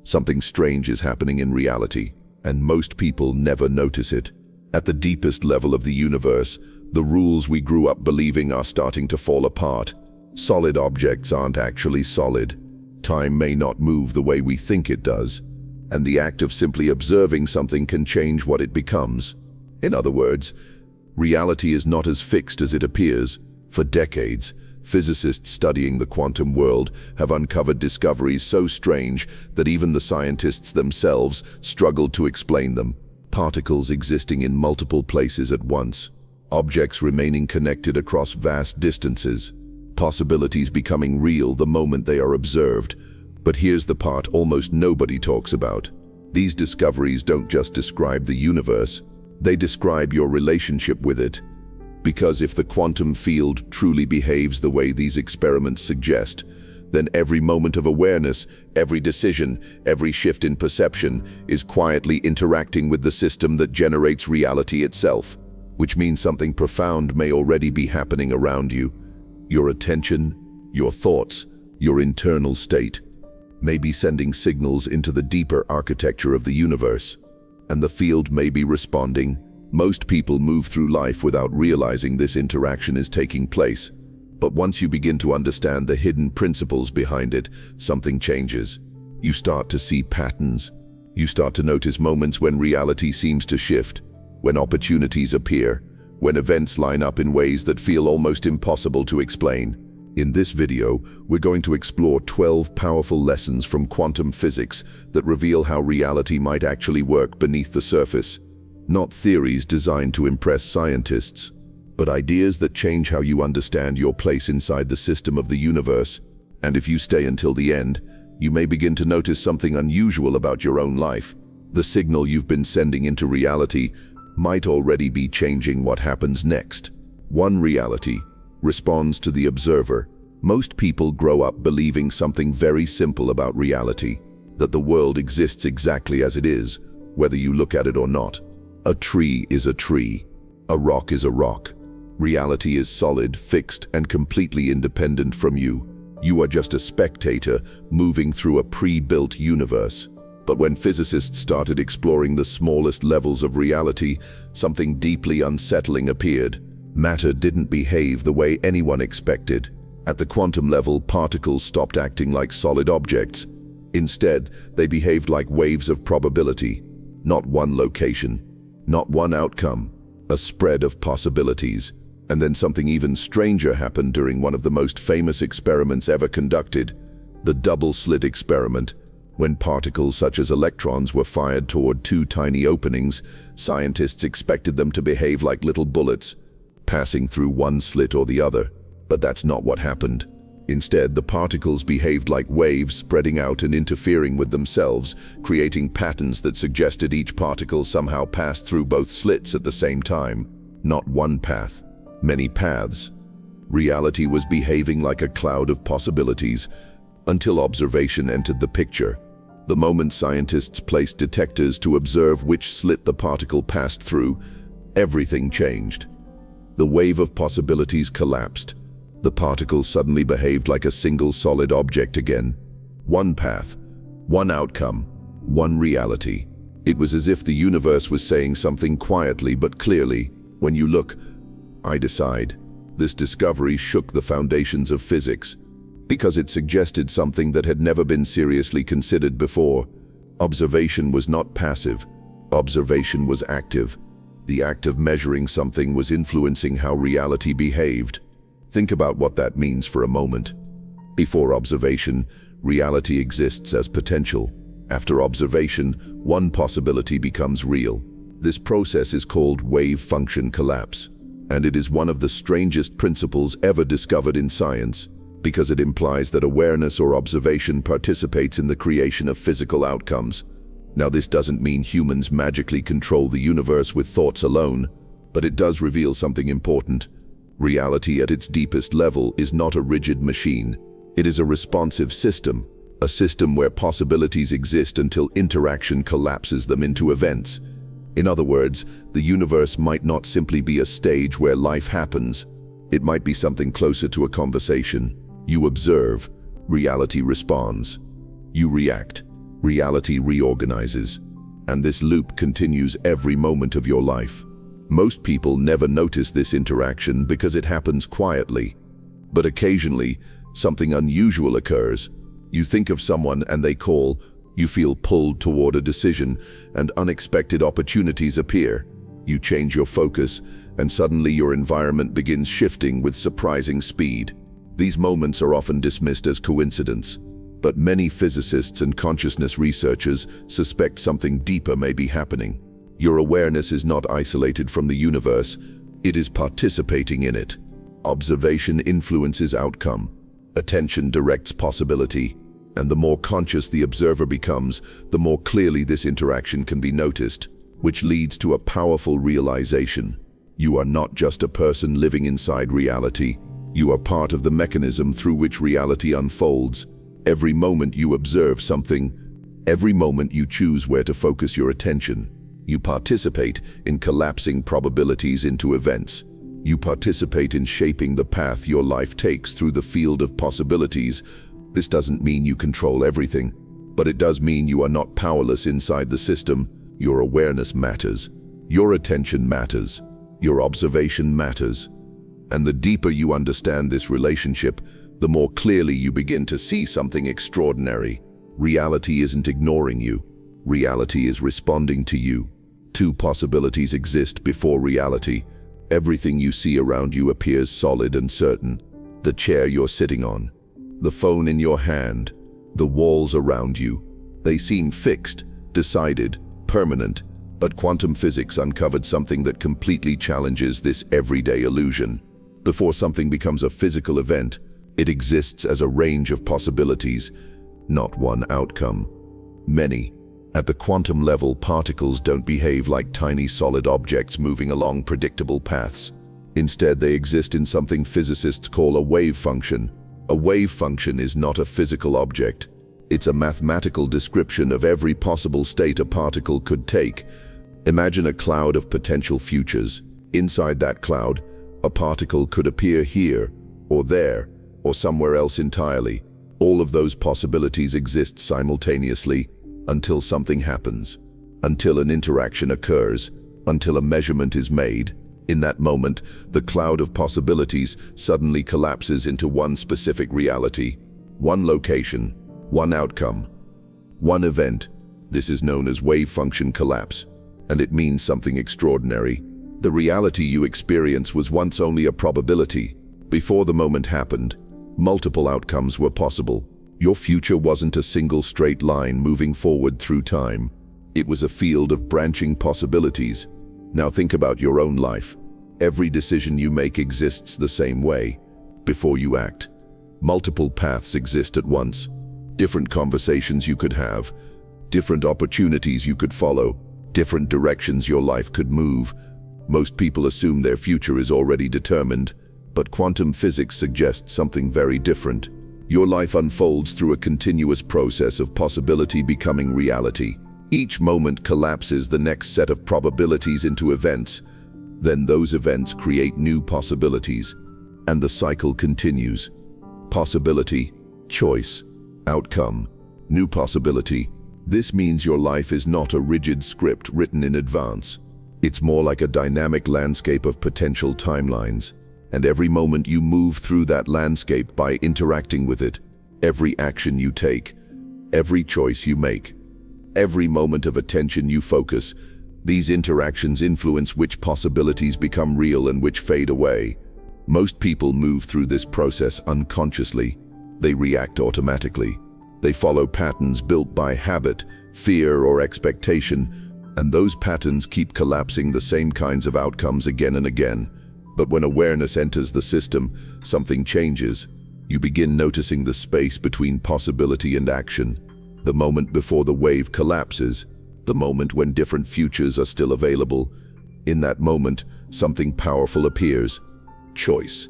Something strange is happening in reality, and most people never notice it. At the deepest level of the universe, the rules we grew up believing are starting to fall apart. Solid objects aren't actually solid. Time may not move the way we think it does, and the act of simply observing something can change what it becomes. In other words, reality is not as fixed as it appears. For decades, physicists studying the quantum world have uncovered discoveries so strange that even the scientists themselves struggled to explain them. Particles existing in multiple places at once, objects remaining connected across vast distances, possibilities becoming real the moment they are observed. But here's the part almost nobody talks about. These discoveries don't just describe the universe, they describe your relationship with it. Because if the quantum field truly behaves the way these experiments suggest, then every moment of awareness, every decision, every shift in perception is quietly interacting with the system that generates reality itself, which means something profound may already be happening around you. Your attention, your thoughts, your internal state may be sending signals into the deeper architecture of the universe, and the field may be responding. Most people move through life without realizing this interaction is taking place. But once you begin to understand the hidden principles behind it, something changes. You start to see patterns. You start to notice moments when reality seems to shift, when opportunities appear, when events line up in ways that feel almost impossible to explain. In this video, we're going to explore 12 powerful lessons from quantum physics that reveal how reality might actually work beneath the surface. Not theories designed to impress scientists, but ideas that change how you understand your place inside the system of the universe. And if you stay until the end, you may begin to notice something unusual about your own life. The signal you've been sending into reality might already be changing what happens next. One reality responds to the observer. Most people grow up believing something very simple about reality, that the world exists exactly as it is, whether you look at it or not. A tree is a tree. A rock is a rock. Reality is solid, fixed, and completely independent from you. You are just a spectator moving through a pre-built universe. But when physicists started exploring the smallest levels of reality, something deeply unsettling appeared. Matter didn't behave the way anyone expected. At the quantum level, particles stopped acting like solid objects. Instead, they behaved like waves of probability. Not one location, not one outcome, a spread of possibilities. And then something even stranger happened during one of the most famous experiments ever conducted, the double-slit experiment. When particles such as electrons were fired toward two tiny openings, scientists expected them to behave like little bullets, passing through one slit or the other. But that's not what happened. Instead, the particles behaved like waves, spreading out and interfering with themselves, creating patterns that suggested each particle somehow passed through both slits at the same time. Not one path, many paths. Reality was behaving like a cloud of possibilities, until observation entered the picture. The moment scientists placed detectors to observe which slit the particle passed through, everything changed. The wave of possibilities collapsed. The particles suddenly behaved like a single solid object again. One path, one outcome, one reality. It was as if the universe was saying something quietly but clearly. When you look, I decide. This discovery shook the foundations of physics, because it suggested something that had never been seriously considered before. Observation was not passive. Observation was active. The act of measuring something was influencing how reality behaved. Think about what that means for a moment. Before observation, reality exists as potential. After observation, one possibility becomes real. This process is called wave function collapse, and it is one of the strangest principles ever discovered in science, because it implies that awareness or observation participates in the creation of physical outcomes. Now, this doesn't mean humans magically control the universe with thoughts alone, but it does reveal something important. Reality at its deepest level is not a rigid machine. It is a responsive system, a system where possibilities exist until interaction collapses them into events. In other words, the universe might not simply be a stage where life happens. It might be something closer to a conversation. You observe, reality responds. You react, reality reorganizes, and this loop continues every moment of your life. Most people never notice this interaction because it happens quietly. But occasionally, something unusual occurs. You think of someone and they call, you feel pulled toward a decision, and unexpected opportunities appear. You change your focus, and suddenly your environment begins shifting with surprising speed. These moments are often dismissed as coincidence, but many physicists and consciousness researchers suspect something deeper may be happening. Your awareness is not isolated from the universe, it is participating in it. Observation influences outcome. Attention directs possibility. And the more conscious the observer becomes, the more clearly this interaction can be noticed, which leads to a powerful realization. You are not just a person living inside reality. You are part of the mechanism through which reality unfolds. Every moment you observe something, every moment you choose where to focus your attention, you participate in collapsing probabilities into events. You participate in shaping the path your life takes through the field of possibilities. This doesn't mean you control everything, but it does mean you are not powerless inside the system. Your awareness matters. Your attention matters. Your observation matters. And the deeper you understand this relationship, the more clearly you begin to see something extraordinary. Reality isn't ignoring you. Reality is responding to you. Two possibilities exist before reality. Everything you see around you appears solid and certain. The chair you're sitting on, the phone in your hand, the walls around you. They seem fixed, decided, permanent, but quantum physics uncovered something that completely challenges this everyday illusion. Before something becomes a physical event, it exists as a range of possibilities, not one outcome. Many. At the quantum level, particles don't behave like tiny solid objects moving along predictable paths. Instead, they exist in something physicists call a wave function. A wave function is not a physical object. It's a mathematical description of every possible state a particle could take. Imagine a cloud of potential futures. Inside that cloud, a particle could appear here, or there, or somewhere else entirely. All of those possibilities exist simultaneously until something happens, until an interaction occurs, until a measurement is made. In that moment, the cloud of possibilities suddenly collapses into one specific reality, one location, one outcome, one event. This is known as wave function collapse, and it means something extraordinary. The reality you experience was once only a probability. Before the moment happened, multiple outcomes were possible. Your future wasn't a single straight line moving forward through time. It was a field of branching possibilities. Now think about your own life. Every decision you make exists the same way. Before you act, multiple paths exist at once. Different conversations you could have, different opportunities you could follow, different directions your life could move. Most people assume their future is already determined, but quantum physics suggests something very different. Your life unfolds through a continuous process of possibility becoming reality. Each moment collapses the next set of probabilities into events. Then those events create new possibilities, and the cycle continues. Possibility, choice, outcome, new possibility. This means your life is not a rigid script written in advance. It's more like a dynamic landscape of potential timelines. And every moment you move through that landscape by interacting with it. Every action you take, every choice you make, every moment of attention you focus. These interactions influence which possibilities become real and which fade away. Most people move through this process unconsciously. They react automatically. They follow patterns built by habit, fear, or expectation, and those patterns keep collapsing the same kinds of outcomes again and again. But when awareness enters the system, something changes. You begin noticing the space between possibility and action, the moment before the wave collapses, the moment when different futures are still available. In that moment, something powerful appears. Choice.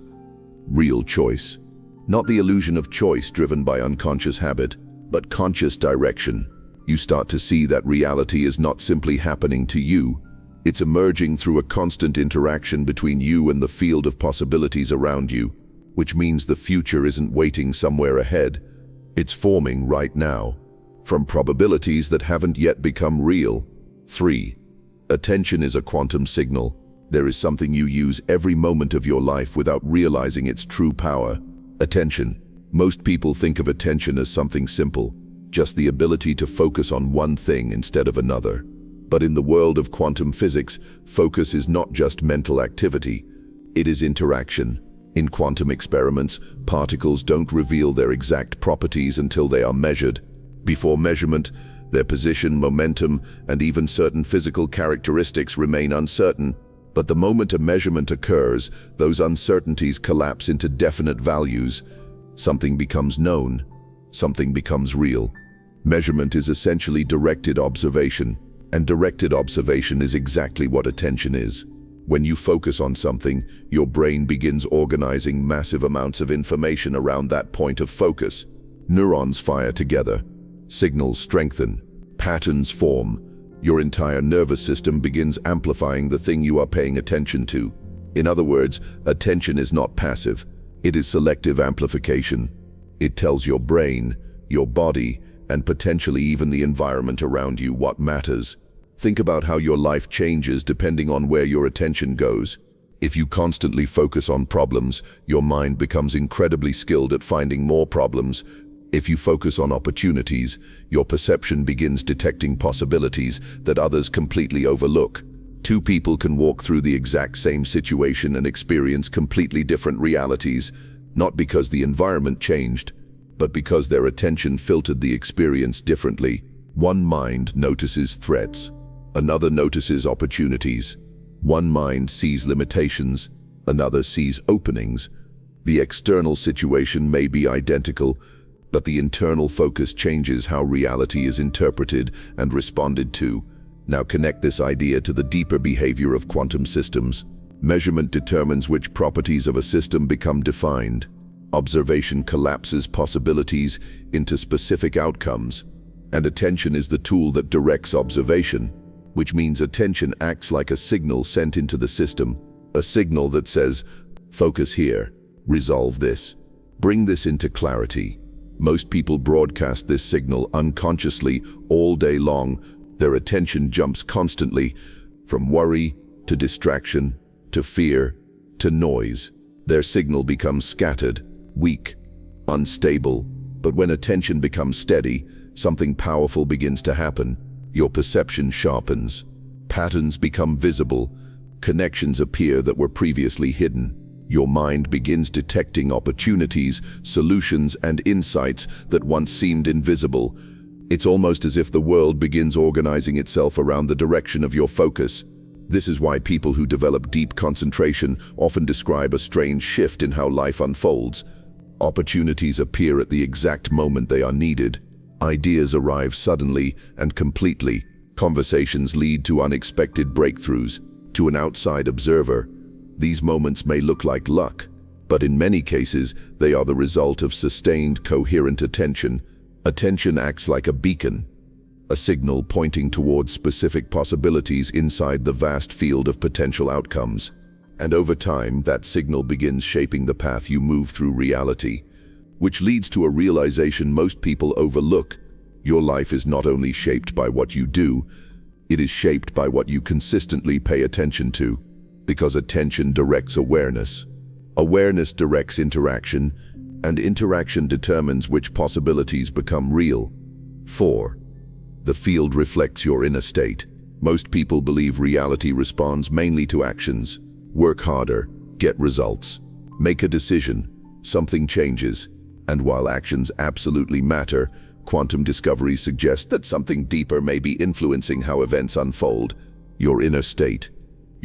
Real choice. Not the illusion of choice driven by unconscious habit, but conscious direction. You start to see that reality is not simply happening to you. It's emerging through a constant interaction between you and the field of possibilities around you, which means the future isn't waiting somewhere ahead. It's forming right now. from probabilities that haven't yet become real. 3. Attention is a quantum signal. There is something you use every moment of your life without realizing its true power. Attention. Most people think of attention as something simple, just the ability to focus on one thing instead of another. But in the world of quantum physics, focus is not just mental activity, it is interaction. In quantum experiments, particles don't reveal their exact properties until they are measured. Before measurement, their position, momentum, and even certain physical characteristics remain uncertain. But the moment a measurement occurs, those uncertainties collapse into definite values. Something becomes known. Something becomes real. Measurement is essentially directed observation, and directed observation is exactly what attention is. When you focus on something, your brain begins organizing massive amounts of information around that point of focus. Neurons fire together, signals strengthen, patterns form. Your entire nervous system begins amplifying the thing you are paying attention to. In other words, attention is not passive, it is selective amplification. It tells your brain, your body, and potentially even the environment around you what matters. Think about how your life changes depending on where your attention goes. If you constantly focus on problems, your mind becomes incredibly skilled at finding more problems. If you focus on opportunities, your perception begins detecting possibilities that others completely overlook. Two people can walk through the exact same situation and experience completely different realities, not because the environment changed, but because their attention filtered the experience differently. One mind notices threats. Another notices opportunities. One mind sees limitations. Another sees openings. The external situation may be identical, but the internal focus changes how reality is interpreted and responded to. Now connect this idea to the deeper behavior of quantum systems. Measurement determines which properties of a system become defined. Observation collapses possibilities into specific outcomes. And attention is the tool that directs observation, which means attention acts like a signal sent into the system. A signal that says, focus here, resolve this, bring this into clarity. Most people broadcast this signal unconsciously all day long. Their attention jumps constantly from worry to distraction to fear to noise. Their signal becomes scattered, weak, unstable. But when attention becomes steady, something powerful begins to happen. Your perception sharpens. Patterns become visible. Connections appear that were previously hidden. Your mind begins detecting opportunities, solutions, and insights that once seemed invisible. It's almost as if the world begins organizing itself around the direction of your focus. This is why people who develop deep concentration often describe a strange shift in how life unfolds. Opportunities appear at the exact moment they are needed. Ideas arrive suddenly and completely. Conversations lead to unexpected breakthroughs. To an outside observer, these moments may look like luck, but in many cases, they are the result of sustained, coherent attention. Attention acts like a beacon, a signal pointing towards specific possibilities inside the vast field of potential outcomes. And over time, that signal begins shaping the path you move through reality, which leads to a realization most people overlook. Your life is not only shaped by what you do, it is shaped by what you consistently pay attention to. Because attention directs awareness. Awareness directs interaction, and interaction determines which possibilities become real. 4. The field reflects your inner state. Most people believe reality responds mainly to actions. Work harder, get results. Make a decision, something changes. And while actions absolutely matter, quantum discoveries suggest that something deeper may be influencing how events unfold. Your inner state.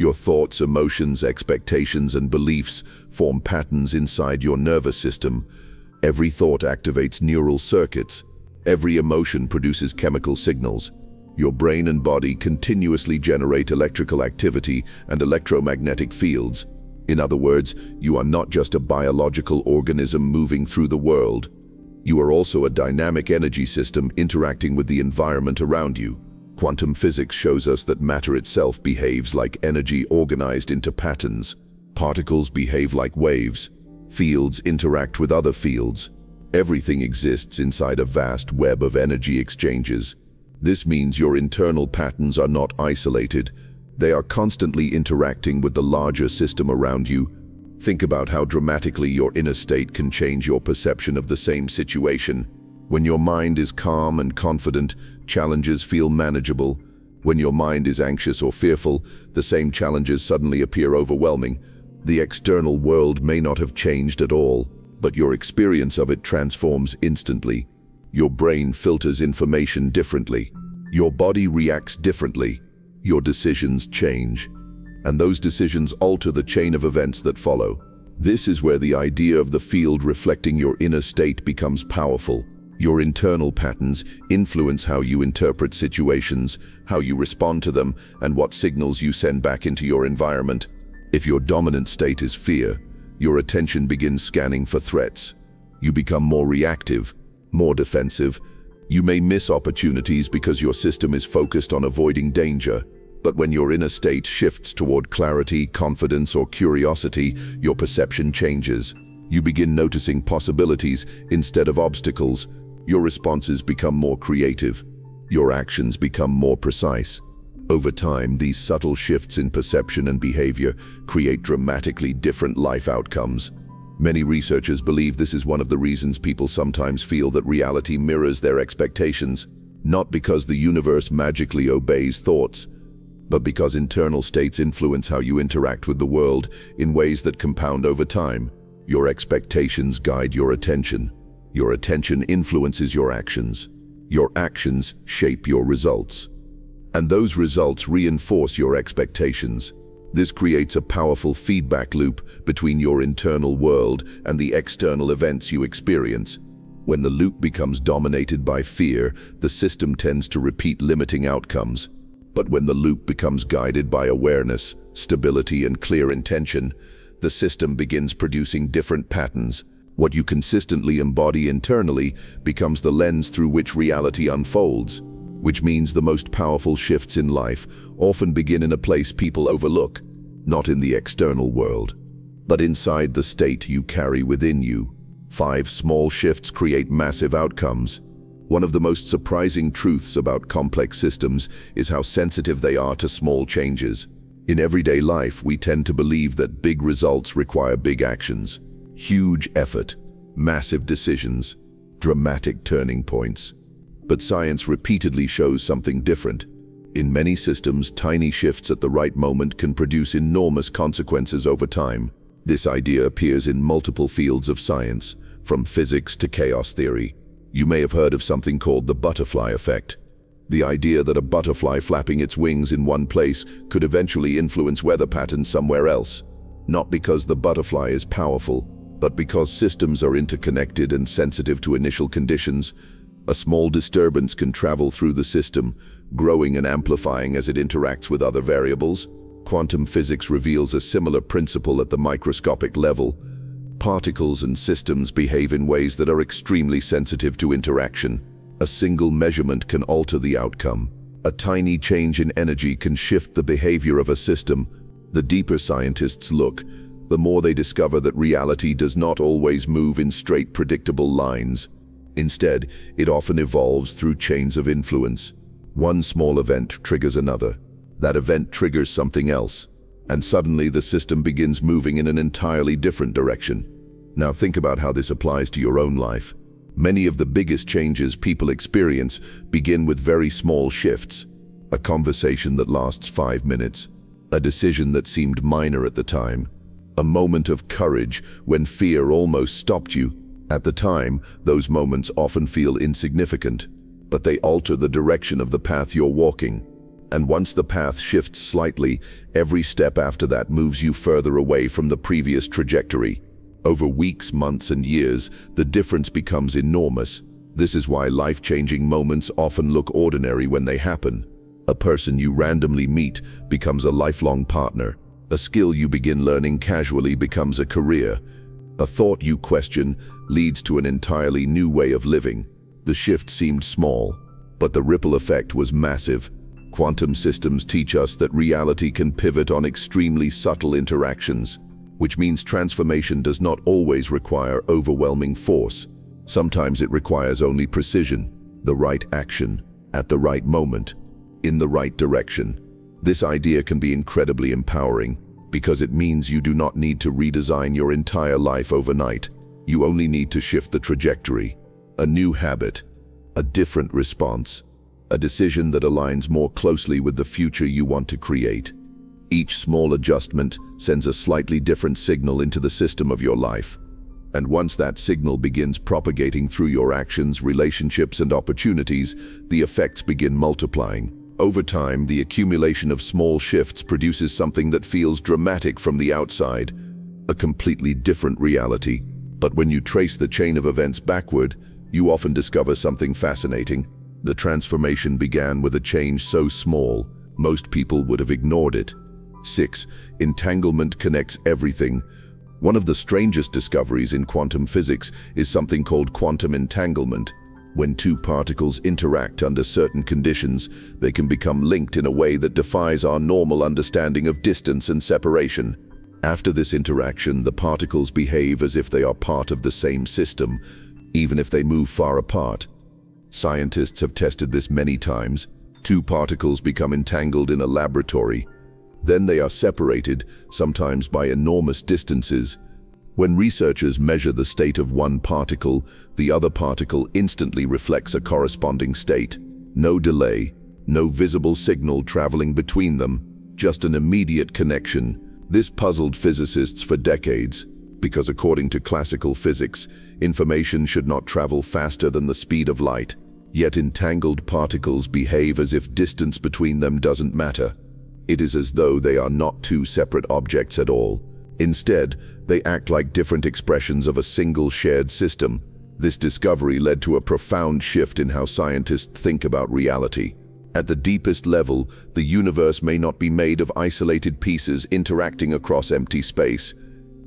Your thoughts, emotions, expectations, and beliefs form patterns inside your nervous system. Every thought activates neural circuits. Every emotion produces chemical signals. Your brain and body continuously generate electrical activity and electromagnetic fields. In other words, you are not just a biological organism moving through the world. You are also a dynamic energy system interacting with the environment around you. Quantum physics shows us that matter itself behaves like energy organized into patterns. Particles behave like waves. Fields interact with other fields. Everything exists inside a vast web of energy exchanges. This means your internal patterns are not isolated. They are constantly interacting with the larger system around you. Think about how dramatically your inner state can change your perception of the same situation. When your mind is calm and confident, challenges feel manageable. When your mind is anxious or fearful, the same challenges suddenly appear overwhelming. The external world may not have changed at all, but your experience of it transforms instantly. Your brain filters information differently. Your body reacts differently. Your decisions change. And those decisions alter the chain of events that follow. This is where the idea of the field reflecting your inner state becomes powerful. Your internal patterns influence how you interpret situations, how you respond to them, and what signals you send back into your environment. If your dominant state is fear, your attention begins scanning for threats. You become more reactive, more defensive. You may miss opportunities because your system is focused on avoiding danger. But when your inner state shifts toward clarity, confidence, or curiosity, your perception changes. You begin noticing possibilities instead of obstacles. Your responses become more creative. Your actions become more precise. Over time, these subtle shifts in perception and behavior create dramatically different life outcomes. Many researchers believe this is one of the reasons people sometimes feel that reality mirrors their expectations, not because the universe magically obeys thoughts, but because internal states influence how you interact with the world in ways that compound over time. Your expectations guide your attention. Your attention influences your actions. Your actions shape your results. And those results reinforce your expectations. This creates a powerful feedback loop between your internal world and the external events you experience. When the loop becomes dominated by fear, the system tends to repeat limiting outcomes. But when the loop becomes guided by awareness, stability, and clear intention, the system begins producing different patterns. What you consistently embody internally becomes the lens through which reality unfolds, which means the most powerful shifts in life often begin in a place people overlook, not in the external world, but inside the state you carry within you. 5 small shifts create massive outcomes. One of the most surprising truths about complex systems is how sensitive they are to small changes. In everyday life, we tend to believe that big results require big actions, huge effort, massive decisions, dramatic turning points. But science repeatedly shows something different. In many systems, tiny shifts at the right moment can produce enormous consequences over time. This idea appears in multiple fields of science, from physics to chaos theory. You may have heard of something called the butterfly effect. The idea that a butterfly flapping its wings in one place could eventually influence weather patterns somewhere else. Not because the butterfly is powerful, but because systems are interconnected and sensitive to initial conditions. A small disturbance can travel through the system, growing and amplifying as it interacts with other variables. Quantum physics reveals a similar principle at the microscopic level. Particles and systems behave in ways that are extremely sensitive to interaction. A single measurement can alter the outcome. A tiny change in energy can shift the behavior of a system. The deeper scientists look, the more they discover that reality does not always move in straight, predictable lines. Instead, it often evolves through chains of influence. One small event triggers another. That event triggers something else. And suddenly the system begins moving in an entirely different direction. Now think about how this applies to your own life. Many of the biggest changes people experience begin with very small shifts. A conversation that lasts 5 minutes. A decision that seemed minor at the time. A moment of courage when fear almost stopped you. At the time, those moments often feel insignificant, but they alter the direction of the path you're walking. And once the path shifts slightly, every step after that moves you further away from the previous trajectory. Over weeks, months, and years, the difference becomes enormous. This is why life-changing moments often look ordinary when they happen. A person you randomly meet becomes a lifelong partner. A skill you begin learning casually becomes a career. A thought you question leads to an entirely new way of living. The shift seemed small, but the ripple effect was massive. Quantum systems teach us that reality can pivot on extremely subtle interactions, which means transformation does not always require overwhelming force. Sometimes it requires only precision, the right action, at the right moment, in the right direction. This idea can be incredibly empowering because it means you do not need to redesign your entire life overnight. You only need to shift the trajectory, a new habit, a different response, a decision that aligns more closely with the future you want to create. Each small adjustment sends a slightly different signal into the system of your life. And once that signal begins propagating through your actions, relationships, and opportunities, the effects begin multiplying. Over time, the accumulation of small shifts produces something that feels dramatic from the outside, a completely different reality. But when you trace the chain of events backward, you often discover something fascinating. The transformation began with a change so small, most people would have ignored it. 6. Entanglement connects everything. One of the strangest discoveries in quantum physics is something called quantum entanglement. When two particles interact under certain conditions, they can become linked in a way that defies our normal understanding of distance and separation. After this interaction, the particles behave as if they are part of the same system, even if they move far apart. Scientists have tested this many times. Two particles become entangled in a laboratory. Then they are separated, sometimes by enormous distances. When researchers measure the state of one particle, the other particle instantly reflects a corresponding state. No delay, no visible signal traveling between them, just an immediate connection. This puzzled physicists for decades, because according to classical physics, information should not travel faster than the speed of light. Yet entangled particles behave as if distance between them doesn't matter. It is as though they are not two separate objects at all. Instead, they act like different expressions of a single shared system. This discovery led to a profound shift in how scientists think about reality. At the deepest level, the universe may not be made of isolated pieces interacting across empty space.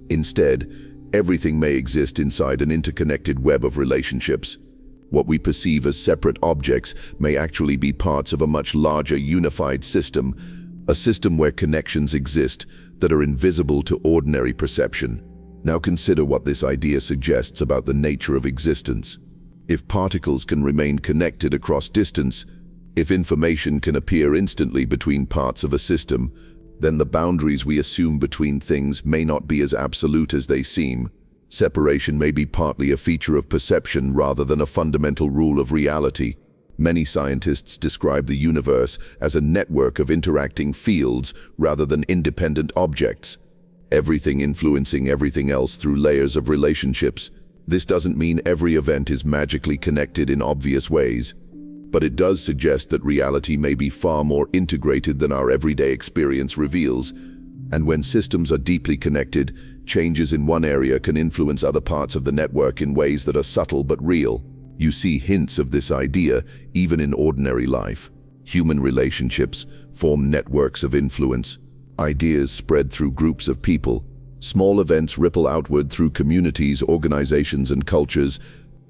Instead, everything may exist inside an interconnected web of relationships. What we perceive as separate objects may actually be parts of a much larger unified system, a system where connections exist that are invisible to ordinary perception. Now consider what this idea suggests about the nature of existence. If particles can remain connected across distance, if information can appear instantly between parts of a system, then the boundaries we assume between things may not be as absolute as they seem. Separation may be partly a feature of perception rather than a fundamental rule of reality. Many scientists describe the universe as a network of interacting fields rather than independent objects, everything influencing everything else through layers of relationships. This doesn't mean every event is magically connected in obvious ways, but it does suggest that reality may be far more integrated than our everyday experience reveals. And when systems are deeply connected, changes in one area can influence other parts of the network in ways that are subtle but real. You see hints of this idea even in ordinary life. Human relationships form networks of influence. Ideas spread through groups of people. Small events ripple outward through communities, organizations, and cultures.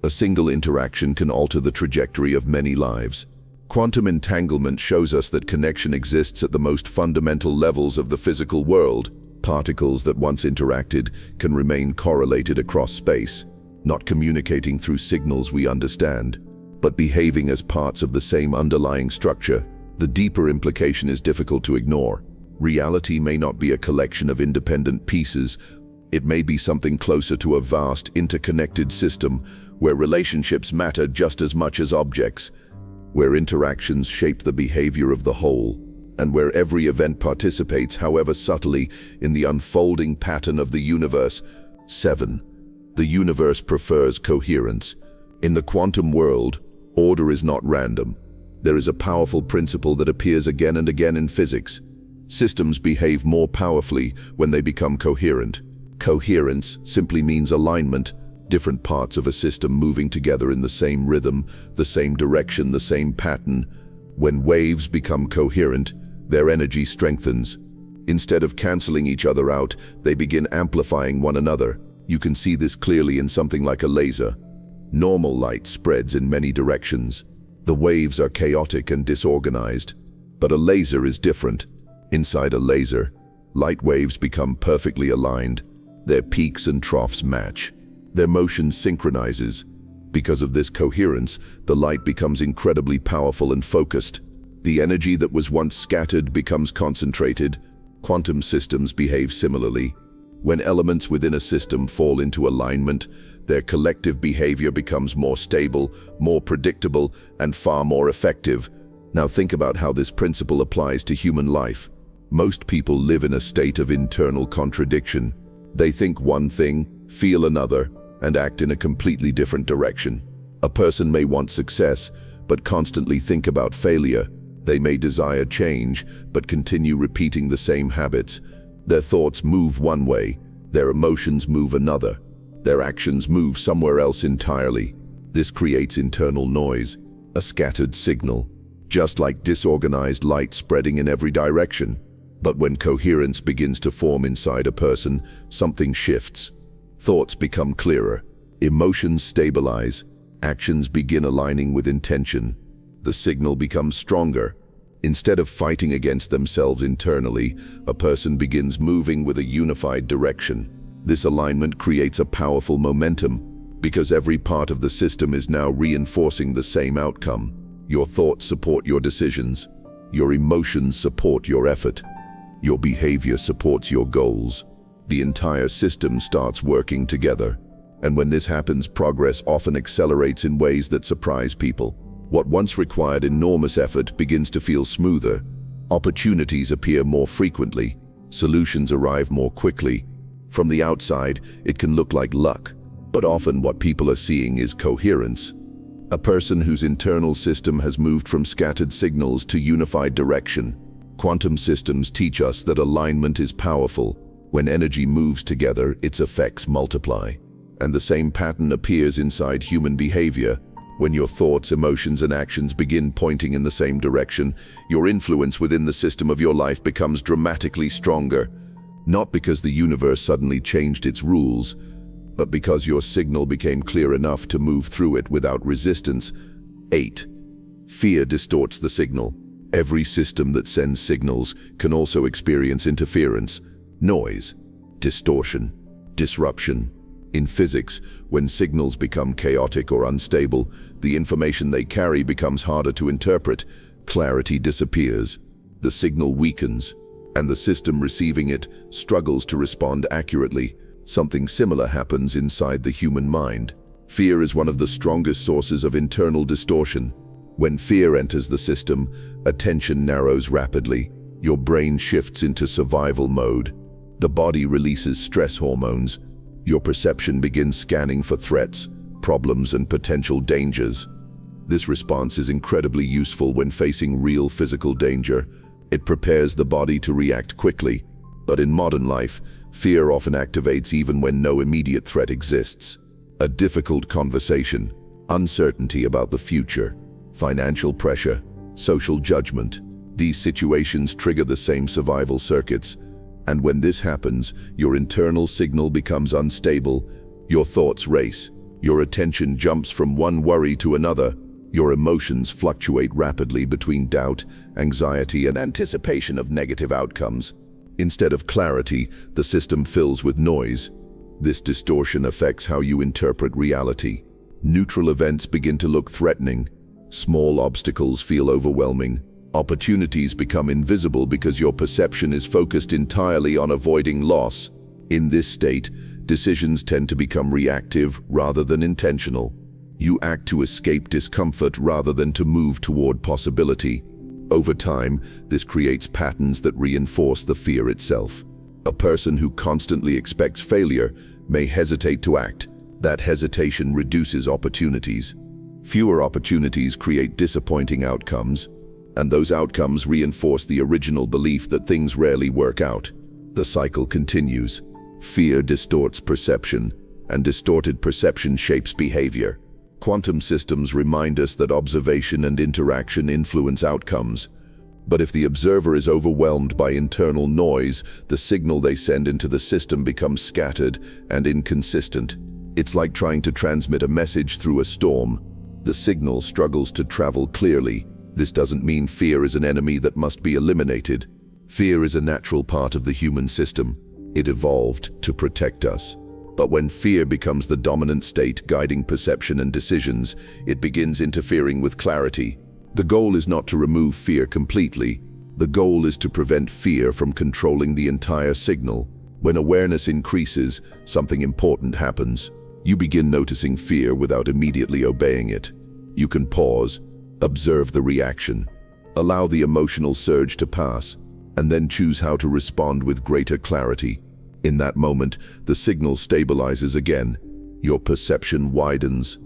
A single interaction can alter the trajectory of many lives. Quantum entanglement shows us that connection exists at the most fundamental levels of the physical world. Particles that once interacted can remain correlated across space, not communicating through signals we understand, but behaving as parts of the same underlying structure. The deeper implication is difficult to ignore. Reality may not be a collection of independent pieces. It may be something closer to a vast, interconnected system where relationships matter just as much as objects, where interactions shape the behavior of the whole, and where every event participates, however subtly, in the unfolding pattern of the universe. 7. The universe prefers coherence. In the quantum world, order is not random. There is a powerful principle that appears again and again in physics. Systems behave more powerfully when they become coherent. Coherence simply means alignment, different parts of a system moving together in the same rhythm, the same direction, the same pattern. When waves become coherent, their energy strengthens. Instead of canceling each other out, they begin amplifying one another. You can see this clearly in something like a laser. Normal light spreads in many directions. The waves are chaotic and disorganized. But a laser is different. Inside a laser, light waves become perfectly aligned. Their peaks and troughs match. Their motion synchronizes. Because of this coherence, the light becomes incredibly powerful and focused. The energy that was once scattered becomes concentrated. Quantum systems behave similarly. When elements within a system fall into alignment, their collective behavior becomes more stable, more predictable, and far more effective. Now think about how this principle applies to human life. Most people live in a state of internal contradiction. They think one thing, feel another, and act in a completely different direction. A person may want success, but constantly think about failure. They may desire change, but continue repeating the same habits. Their thoughts move one way, their emotions move another. Their actions move somewhere else entirely. This creates internal noise, a scattered signal, just like disorganized light spreading in every direction. But when coherence begins to form inside a person, something shifts. Thoughts become clearer, emotions stabilize, actions begin aligning with intention. The signal becomes stronger. Instead of fighting against themselves internally, a person begins moving with a unified direction. This alignment creates a powerful momentum, because every part of the system is now reinforcing the same outcome. Your thoughts support your decisions. Your emotions support your effort. Your behavior supports your goals. The entire system starts working together. And when this happens, progress often accelerates in ways that surprise people. What once required enormous effort begins to feel smoother. Opportunities appear more frequently. Solutions arrive more quickly. From the outside, it can look like luck, but often what people are seeing is coherence. A person whose internal system has moved from scattered signals to unified direction. Quantum systems teach us that alignment is powerful. When energy moves together, its effects multiply. And the same pattern appears inside human behavior. When your thoughts, emotions, and actions begin pointing in the same direction, your influence within the system of your life becomes dramatically stronger. Not because the universe suddenly changed its rules, but because your signal became clear enough to move through it without resistance. 8. Fear distorts the signal. Every system that sends signals can also experience interference, noise, distortion, disruption. In physics, when signals become chaotic or unstable, the information they carry becomes harder to interpret. Clarity disappears. The signal weakens, and the system receiving it struggles to respond accurately. Something similar happens inside the human mind. Fear is one of the strongest sources of internal distortion. When fear enters the system, attention narrows rapidly. Your brain shifts into survival mode. The body releases stress hormones. Your perception begins scanning for threats, problems, and potential dangers. This response is incredibly useful when facing real physical danger. It prepares the body to react quickly. But in modern life, fear often activates even when no immediate threat exists. A difficult conversation, uncertainty about the future, financial pressure, social judgment. These situations trigger the same survival circuits. And when this happens, your internal signal becomes unstable. Your thoughts race. Your attention jumps from one worry to another. Your emotions fluctuate rapidly between doubt, anxiety, and anticipation of negative outcomes. Instead of clarity, the system fills with noise. This distortion affects how you interpret reality. Neutral events begin to look threatening. Small obstacles feel overwhelming. Opportunities become invisible because your perception is focused entirely on avoiding loss. In this state, decisions tend to become reactive rather than intentional. You act to escape discomfort rather than to move toward possibility. Over time, this creates patterns that reinforce the fear itself. A person who constantly expects failure may hesitate to act. That hesitation reduces opportunities. Fewer opportunities create disappointing outcomes, and those outcomes reinforce the original belief that things rarely work out. The cycle continues. Fear distorts perception, and distorted perception shapes behavior. Quantum systems remind us that observation and interaction influence outcomes. But if the observer is overwhelmed by internal noise, the signal they send into the system becomes scattered and inconsistent. It's like trying to transmit a message through a storm. The signal struggles to travel clearly. This doesn't mean fear is an enemy that must be eliminated. Fear is a natural part of the human system. It evolved to protect us. But when fear becomes the dominant state guiding perception and decisions, it begins interfering with clarity. The goal is not to remove fear completely. The goal is to prevent fear from controlling the entire signal. When awareness increases, something important happens. You begin noticing fear without immediately obeying it. You can pause, observe the reaction, allow the emotional surge to pass, and then choose how to respond with greater clarity. In that moment, the signal stabilizes again. Your perception widens.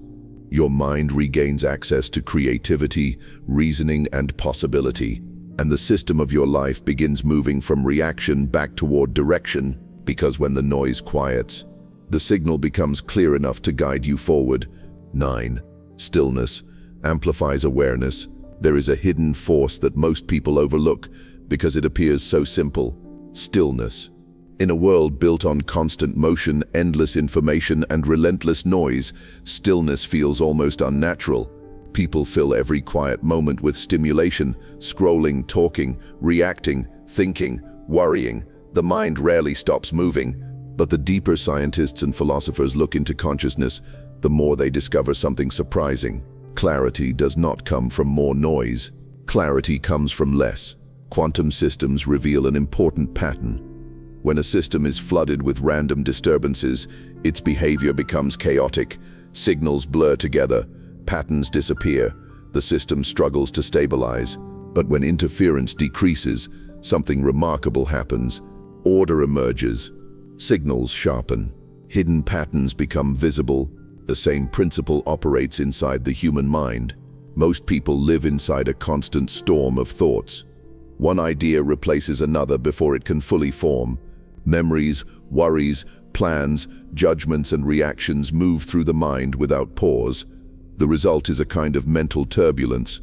Your mind regains access to creativity, reasoning, and possibility. And the system of your life begins moving from reaction back toward direction, because when the noise quiets, the signal becomes clear enough to guide you forward. 9. Stillness amplifies awareness. There is a hidden force that most people overlook because it appears so simple. Stillness. In a world built on constant motion, endless information, and relentless noise, stillness feels almost unnatural. People fill every quiet moment with stimulation, scrolling, talking, reacting, thinking, worrying. The mind rarely stops moving. But the deeper scientists and philosophers look into consciousness, the more they discover something surprising. Clarity does not come from more noise. Clarity comes from less. Quantum systems reveal an important pattern. When a system is flooded with random disturbances, its behavior becomes chaotic. Signals blur together, patterns disappear, the system struggles to stabilize. But when interference decreases, something remarkable happens. Order emerges. Signals sharpen. Hidden patterns become visible. The same principle operates inside the human mind. Most people live inside a constant storm of thoughts. One idea replaces another before it can fully form. Memories, worries, plans, judgments, and reactions move through the mind without pause. The result is a kind of mental turbulence.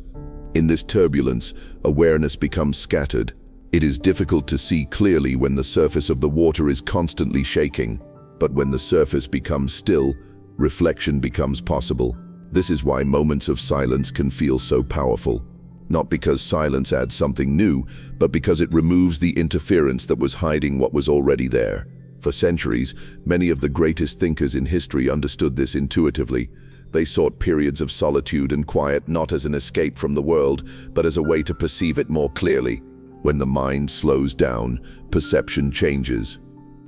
In this turbulence, awareness becomes scattered. It is difficult to see clearly when the surface of the water is constantly shaking. But when the surface becomes still, reflection becomes possible. This is why moments of silence can feel so powerful. Not because silence adds something new, but because it removes the interference that was hiding what was already there. For centuries, many of the greatest thinkers in history understood this intuitively. They sought periods of solitude and quiet not as an escape from the world, but as a way to perceive it more clearly. When the mind slows down, perception changes.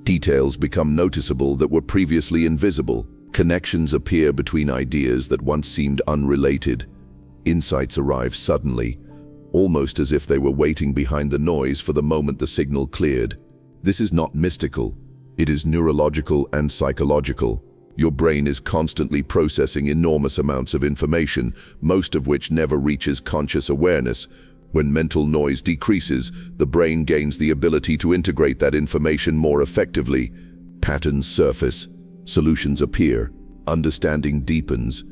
Details become noticeable that were previously invisible. Connections appear between ideas that once seemed unrelated. Insights arrive suddenly, almost as if they were waiting behind the noise for the moment the signal cleared. This is not mystical. It is neurological and psychological. Your brain is constantly processing enormous amounts of information, most of which never reaches conscious awareness. When mental noise decreases, the brain gains the ability to integrate that information more effectively. Patterns surface, solutions appear, understanding deepens.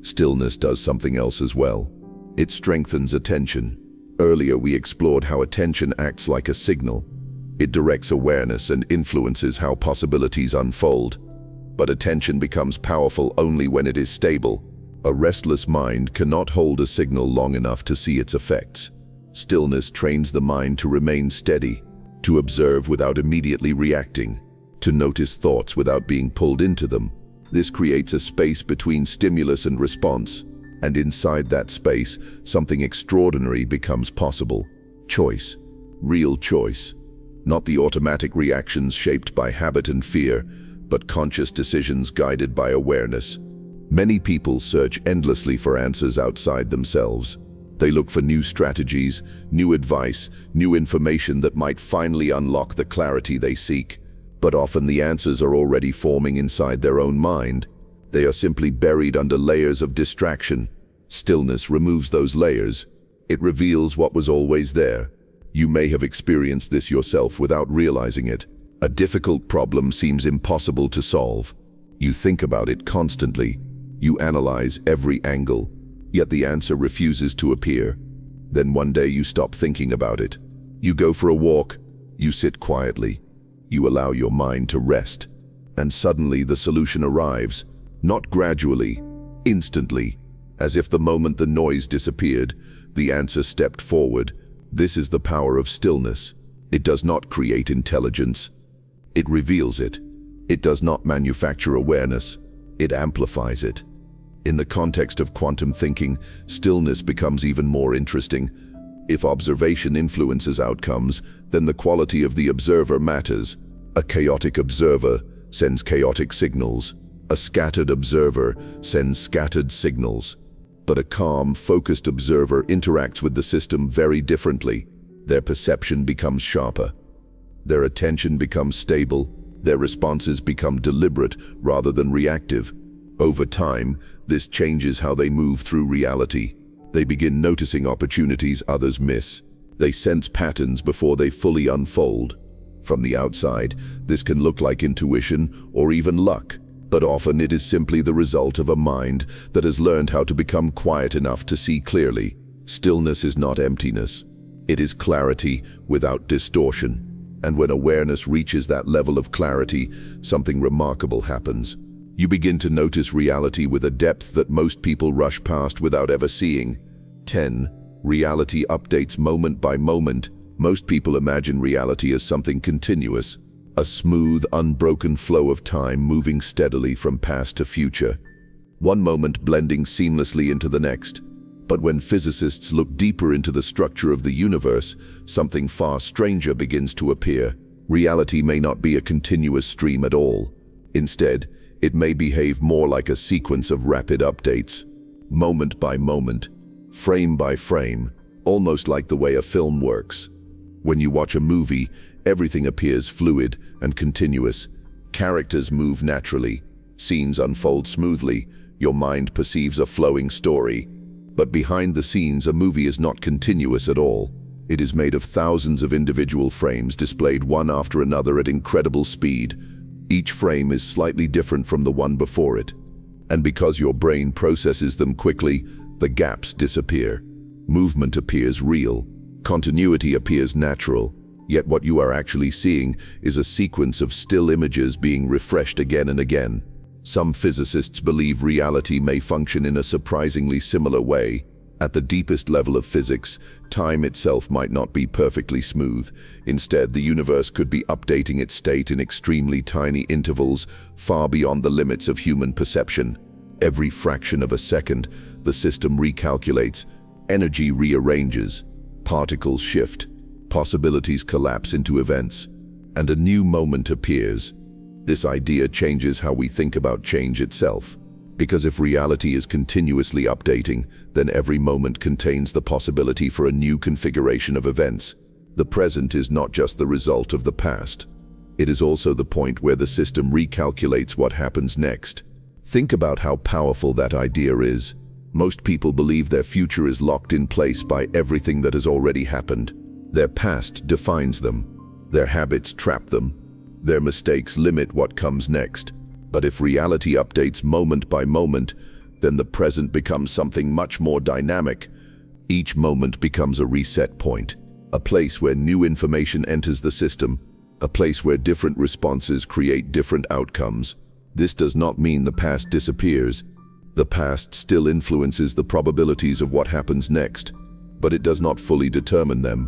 Stillness does something else as well. It strengthens attention. Earlier we explored how attention acts like a signal. It directs awareness and influences how possibilities unfold. But attention becomes powerful only when it is stable. A restless mind cannot hold a signal long enough to see its effects. Stillness trains the mind to remain steady, to observe without immediately reacting, to notice thoughts without being pulled into them. This creates a space between stimulus and response, and inside that space, something extraordinary becomes possible. Choice. Real choice. Not the automatic reactions shaped by habit and fear, but conscious decisions guided by awareness. Many people search endlessly for answers outside themselves. They look for new strategies, new advice, new information that might finally unlock the clarity they seek. But often the answers are already forming inside their own mind. They are simply buried under layers of distraction. Stillness removes those layers. It reveals what was always there. You may have experienced this yourself without realizing it. A difficult problem seems impossible to solve. You think about it constantly. You analyze every angle, yet the answer refuses to appear. Then one day you stop thinking about it. You go for a walk. You sit quietly. You allow your mind to rest, and suddenly the solution arrives, not gradually, instantly. As if the moment the noise disappeared, the answer stepped forward. This is the power of stillness. It does not create intelligence. It reveals it. It does not manufacture awareness, it amplifies it. In the context of quantum thinking, stillness becomes even more interesting. If observation influences outcomes, then the quality of the observer matters. A chaotic observer sends chaotic signals. A scattered observer sends scattered signals. But a calm, focused observer interacts with the system very differently. Their perception becomes sharper. Their attention becomes stable. Their responses become deliberate rather than reactive. Over time, this changes how they move through reality. They begin noticing opportunities others miss. They sense patterns before they fully unfold. From the outside, this can look like intuition or even luck, but often it is simply the result of a mind that has learned how to become quiet enough to see clearly. Stillness is not emptiness. It is clarity without distortion. And when awareness reaches that level of clarity, something remarkable happens. You begin to notice reality with a depth that most people rush past without ever seeing. 10. Reality updates moment by moment. Most people imagine reality as something continuous, a smooth, unbroken flow of time moving steadily from past to future. One moment blending seamlessly into the next. But when physicists look deeper into the structure of the universe, something far stranger begins to appear. Reality may not be a continuous stream at all. Instead, it may behave more like a sequence of rapid updates, moment by moment, frame by frame, almost like the way a film works. When you watch a movie, everything appears fluid and continuous. Characters move naturally, scenes unfold smoothly, your mind perceives a flowing story. But behind the scenes, a movie is not continuous at all. It is made of thousands of individual frames displayed one after another at incredible speed. Each frame is slightly different from the one before it. And because your brain processes them quickly, the gaps disappear. Movement appears real. Continuity appears natural. Yet what you are actually seeing is a sequence of still images being refreshed again and again. Some physicists believe reality may function in a surprisingly similar way. At the deepest level of physics, time itself might not be perfectly smooth. Instead, the universe could be updating its state in extremely tiny intervals, far beyond the limits of human perception. Every fraction of a second, the system recalculates, energy rearranges, particles shift, possibilities collapse into events, and a new moment appears. This idea changes how we think about change itself. Because if reality is continuously updating, then every moment contains the possibility for a new configuration of events. The present is not just the result of the past. It is also the point where the system recalculates what happens next. Think about how powerful that idea is. Most people believe their future is locked in place by everything that has already happened. Their past defines them. Their habits trap them. Their mistakes limit what comes next. But if reality updates moment by moment, then the present becomes something much more dynamic. Each moment becomes a reset point, a place where new information enters the system, a place where different responses create different outcomes. This does not mean the past disappears. The past still influences the probabilities of what happens next, but it does not fully determine them.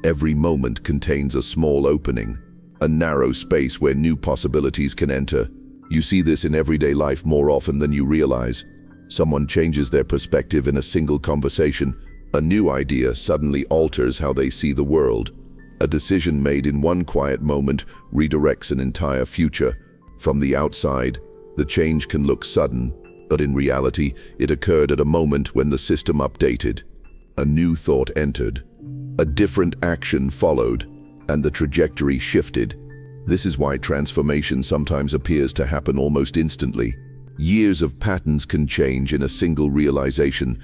Every moment contains a small opening, a narrow space where new possibilities can enter. You see this in everyday life more often than you realize. Someone changes their perspective in a single conversation. A new idea suddenly alters how they see the world. A decision made in one quiet moment redirects an entire future. From the outside, the change can look sudden, but in reality, it occurred at a moment when the system updated. A new thought entered. A different action followed, and the trajectory shifted. This is why transformation sometimes appears to happen almost instantly. Years of patterns can change in a single realization,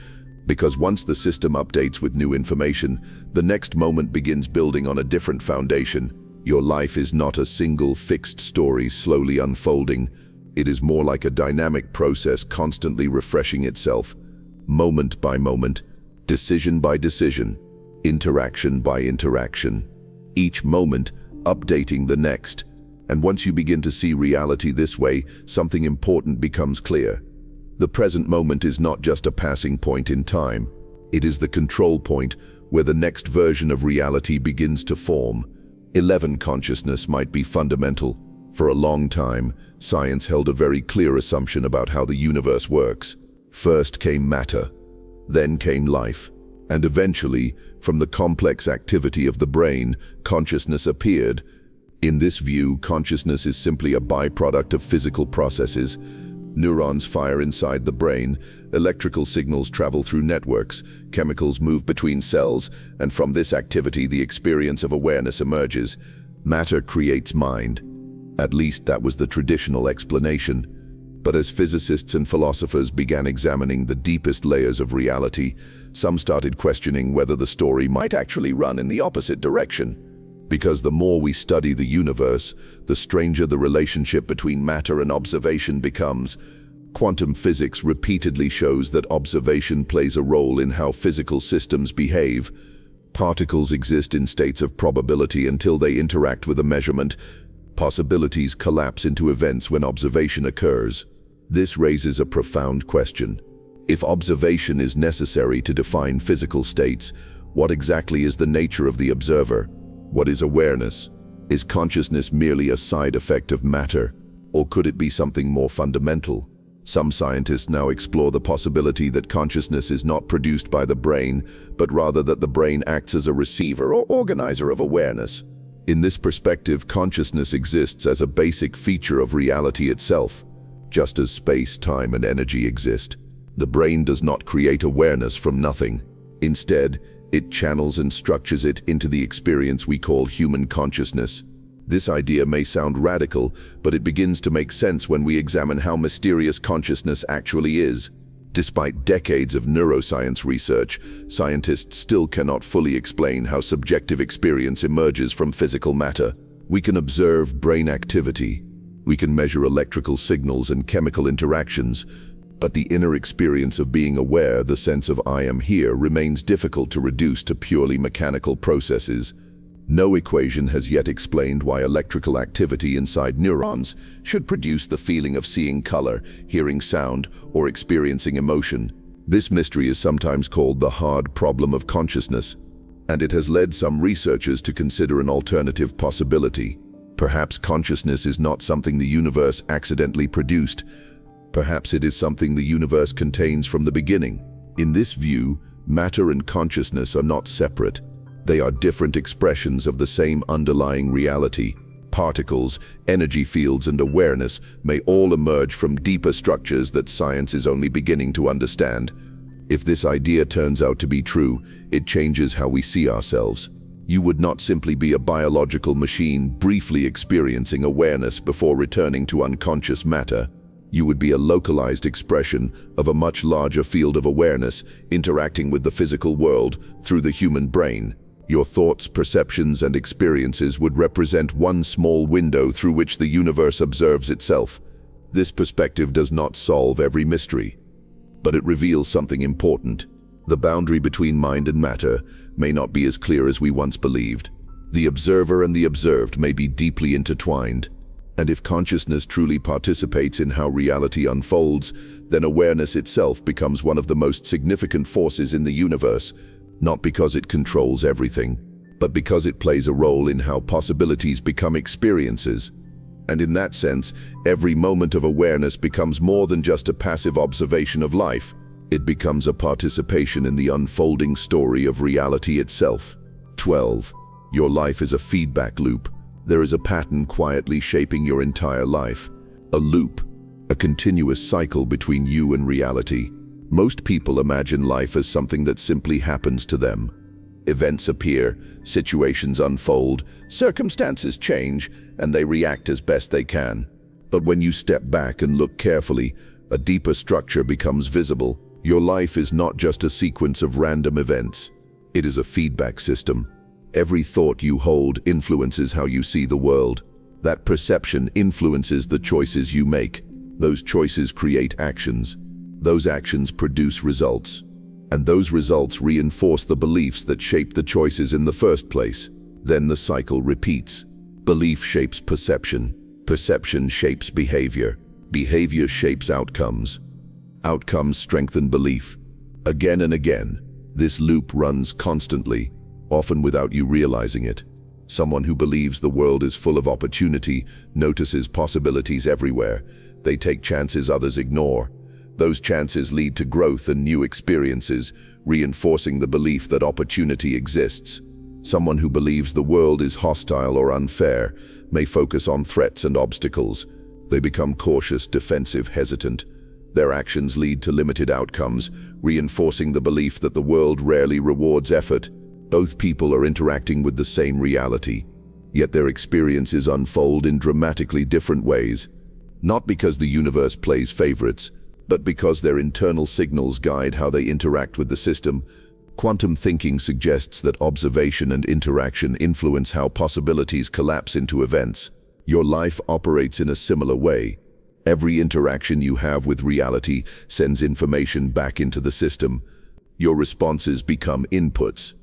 because once the system updates with new information, the next moment begins building on a different foundation. Your life is not a single fixed story slowly unfolding. It is more like a dynamic process constantly refreshing itself, moment by moment, decision by decision, interaction by interaction. Each moment updating the next. And once you begin to see reality this way, something important becomes clear. The present moment is not just a passing point in time. It is the control point where the next version of reality begins to form. 11. Consciousness might be fundamental. For a long time, science held a very clear assumption about how the universe works. First came matter, then came life, and eventually, from the complex activity of the brain, consciousness appeared. In this view, consciousness is simply a byproduct of physical processes. Neurons fire inside the brain, electrical signals travel through networks, chemicals move between cells, and from this activity the experience of awareness emerges. Matter creates mind. At least that was the traditional explanation. But as physicists and philosophers began examining the deepest layers of reality, some started questioning whether the story might actually run in the opposite direction. Because the more we study the universe, the stranger the relationship between matter and observation becomes. Quantum physics repeatedly shows that observation plays a role in how physical systems behave. Particles exist in states of probability until they interact with a measurement. Possibilities collapse into events when observation occurs. This raises a profound question. If observation is necessary to define physical states, what exactly is the nature of the observer? What is awareness? Is consciousness merely a side effect of matter, or could it be something more fundamental? Some scientists now explore the possibility that consciousness is not produced by the brain, but rather that the brain acts as a receiver or organizer of awareness. In this perspective, consciousness exists as a basic feature of reality itself. Just as space, time, and energy exist, the brain does not create awareness from nothing. Instead, it channels and structures it into the experience we call human consciousness. This idea may sound radical, but it begins to make sense when we examine how mysterious consciousness actually is. Despite decades of neuroscience research, scientists still cannot fully explain how subjective experience emerges from physical matter. We can observe brain activity. We can measure electrical signals and chemical interactions. But the inner experience of being aware, the sense of I am here, remains difficult to reduce to purely mechanical processes. No equation has yet explained why electrical activity inside neurons should produce the feeling of seeing color, hearing sound, or experiencing emotion. This mystery is sometimes called the hard problem of consciousness, and it has led some researchers to consider an alternative possibility. Perhaps consciousness is not something the universe accidentally produced. Perhaps it is something the universe contains from the beginning. In this view, matter and consciousness are not separate. They are different expressions of the same underlying reality. Particles, energy fields, and awareness may all emerge from deeper structures that science is only beginning to understand. If this idea turns out to be true, it changes how we see ourselves. You would not simply be a biological machine briefly experiencing awareness before returning to unconscious matter. You would be a localized expression of a much larger field of awareness interacting with the physical world through the human brain. Your thoughts, perceptions, and experiences would represent one small window through which the universe observes itself. This perspective does not solve every mystery, but it reveals something important. The boundary between mind and matter may not be as clear as we once believed. The observer and the observed may be deeply intertwined. And if consciousness truly participates in how reality unfolds, then awareness itself becomes one of the most significant forces in the universe, not because it controls everything, but because it plays a role in how possibilities become experiences. And in that sense, every moment of awareness becomes more than just a passive observation of life. It becomes a participation in the unfolding story of reality itself. 12. Your life is a feedback loop. There is a pattern quietly shaping your entire life. A loop, a continuous cycle between you and reality. Most people imagine life as something that simply happens to them. Events appear, situations unfold, circumstances change, and they react as best they can. But when you step back and look carefully, a deeper structure becomes visible. Your life is not just a sequence of random events. It is a feedback system. Every thought you hold influences how you see the world. That perception influences the choices you make. Those choices create actions. Those actions produce results. And those results reinforce the beliefs that shaped the choices in the first place. Then the cycle repeats. Belief shapes perception. Perception shapes behavior. Behavior shapes outcomes. Outcomes strengthen belief. Again and again, this loop runs constantly, often without you realizing it. Someone who believes the world is full of opportunity notices possibilities everywhere. They take chances others ignore. Those chances lead to growth and new experiences, reinforcing the belief that opportunity exists. Someone who believes the world is hostile or unfair may focus on threats and obstacles. They become cautious, defensive, hesitant. Their actions lead to limited outcomes, reinforcing the belief that the world rarely rewards effort. Both people are interacting with the same reality, yet their experiences unfold in dramatically different ways. Not because the universe plays favorites, but because their internal signals guide how they interact with the system. Quantum thinking suggests that observation and interaction influence how possibilities collapse into events. Your life operates in a similar way. Every interaction you have with reality sends information back into the system. Your responses become inputs.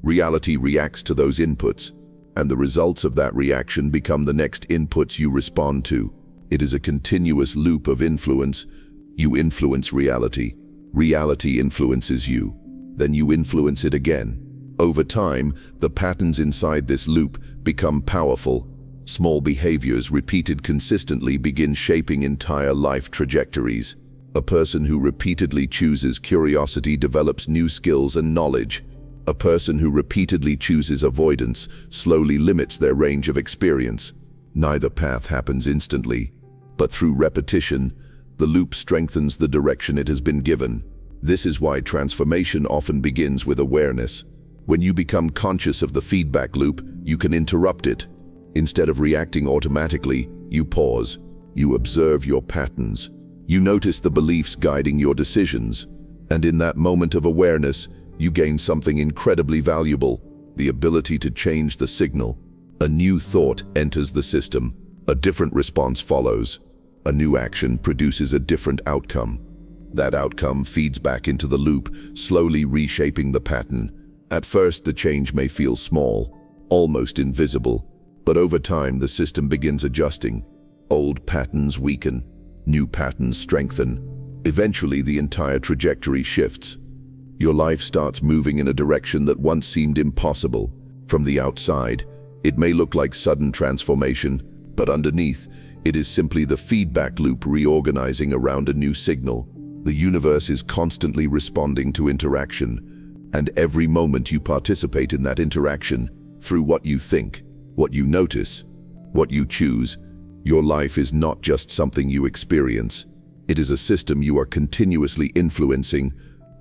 Reality reacts to those inputs, and the results of that reaction become the next inputs you respond to. It is a continuous loop of influence. You influence reality. Reality influences you. Then you influence it again. Over time, the patterns inside this loop become powerful. Small behaviors repeated consistently begin shaping entire life trajectories. A person who repeatedly chooses curiosity develops new skills and knowledge. A person who repeatedly chooses avoidance slowly limits their range of experience. Neither path happens instantly, but through repetition, the loop strengthens the direction it has been given. This is why transformation often begins with awareness. When you become conscious of the feedback loop, you can interrupt it. Instead of reacting automatically, you pause. You observe your patterns. You notice the beliefs guiding your decisions. And in that moment of awareness, you gain something incredibly valuable: the ability to change the signal. A new thought enters the system. A different response follows. A new action produces a different outcome. That outcome feeds back into the loop, slowly reshaping the pattern. At first, the change may feel small, almost invisible, but over time the system begins adjusting. Old patterns weaken, new patterns strengthen. Eventually, the entire trajectory shifts. Your life starts moving in a direction that once seemed impossible. From the outside, it may look like sudden transformation, but underneath, it is simply the feedback loop reorganizing around a new signal. The universe is constantly responding to interaction, and every moment you participate in that interaction, through what you think, what you notice, what you choose, your life is not just something you experience. It is a system you are continuously influencing,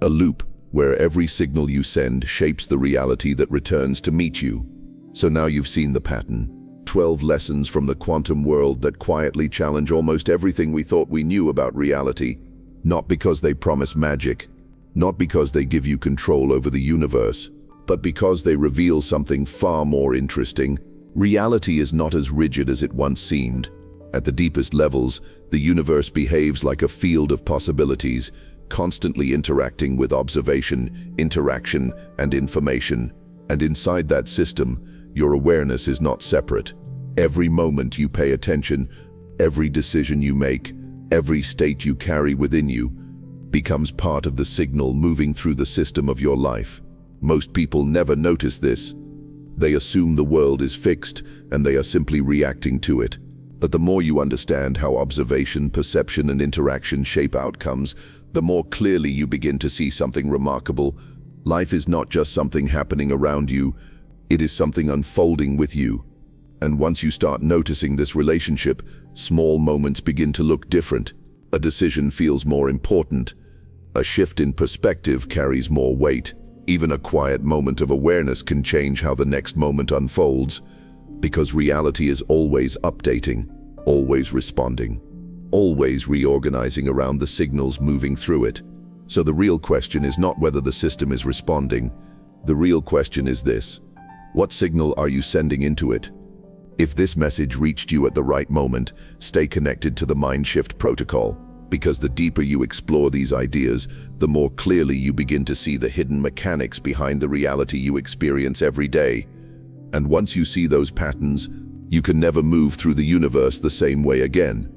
a loop where every signal you send shapes the reality that returns to meet you. So now you've seen the pattern. 12 lessons from the quantum world that quietly challenge almost everything we thought we knew about reality. Not because they promise magic, not because they give you control over the universe, but because they reveal something far more interesting. Reality is not as rigid as it once seemed. At the deepest levels, the universe behaves like a field of possibilities, constantly interacting with observation, interaction, and information. And inside that system, your awareness is not separate. Every moment you pay attention, every decision you make, every state you carry within you, becomes part of the signal moving through the system of your life. Most people never notice this. They assume the world is fixed and they are simply reacting to it. But the more you understand how observation, perception, and interaction shape outcomes, the more clearly you begin to see something remarkable. Life is not just something happening around you, it is something unfolding with you. And once you start noticing this relationship, small moments begin to look different. A decision feels more important. A shift in perspective carries more weight. Even a quiet moment of awareness can change how the next moment unfolds, because reality is always updating, always responding, always reorganizing around the signals moving through it. So the real question is not whether the system is responding. The real question is this: what signal are you sending into it? If this message reached you at the right moment, stay connected to the Mindshift protocol, because the deeper you explore these ideas, the more clearly you begin to see the hidden mechanics behind the reality you experience every day. And once you see those patterns, you can never move through the universe the same way again.